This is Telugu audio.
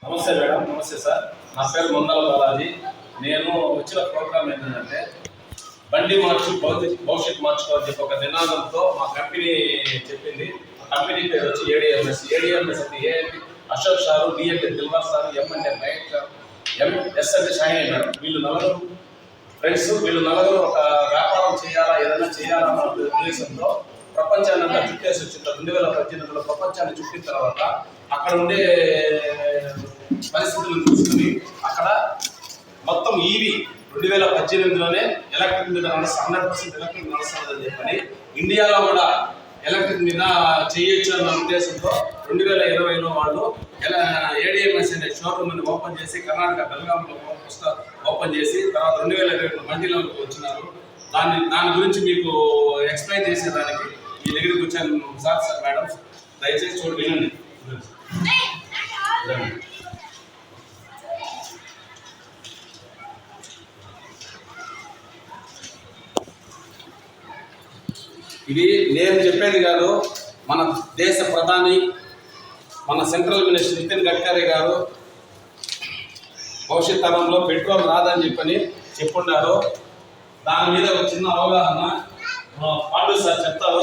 నమస్తే మేడం, నమస్తే సార్. నా పేరు మందల బాలాజీ. నేను వచ్చిన ప్రోగ్రామ్ ఏంటంటే బండి మార్చు భవిష్యత్ మార్చుకోవాలని చెప్పి ఒక నినాదంతో మా కంపెనీ చెప్పింది. కంపెనీ పేరు వచ్చి ఏడిఎంఎస్. ఏడిఎంఎస్ అంటే ఏ అంటే అశోక్ సారు, డి అంటే దిల్వర్ సారు, ఎం అంటే మహేష్ సార్, ఎంఎస్ అంటే షాయిన్ మేడం. వీళ్ళు నలుగురు ఫ్రెండ్స్. వీళ్ళు నలుగురు ఒక వ్యాపారం చేయాలా, ఏదైనా చేయాలా అన్న ఉద్దేశంతో ప్రపంచాన్ని అంతా చుట్టేసి వచ్చిన 2018లో ప్రపంచాన్ని చుట్టిన తర్వాత అక్కడ ఉండే పరిస్థితులను చూసుకుని అక్కడ మొత్తం ఈవీ 2018లోనే ఎలక్ట్రిక్ మీద 100% ఎలక్ట్రిక్ నడుస్తుందని చెప్పని ఇండియాలో కూడా ఎలక్ట్రిక్ మీద చేయొచ్చు అన్న ఉద్దేశంతో 2020లో వాళ్ళు ఏడిఎంఎస్ అనే షోరూమ్ ని ఓపెన్ చేసి కర్ణాటక బెల్గాంలో ఓపెన్ చేసి తర్వాత 2020 మండలంలోకి వచ్చినారు. దాని గురించి మీకు ఎక్స్ప్లెయిన్ చేసేదానికి మీ దగ్గరికి వచ్చాను సార్. మేడం దయచేసి చూడండి, వినండి. ఇది నేను చెప్పేది కాదు, మన దేశ ప్రధాని, మన సెంట్రల్ మినిస్టర్ నితిన్ గడ్కరీ గారు భవిష్యత్ తరంలో పెట్రోల్ రాదని చెప్పని చెప్పుండారు. దాని మీద ఒక చిన్న అవగాహన పాండు సార్ చెప్తారు.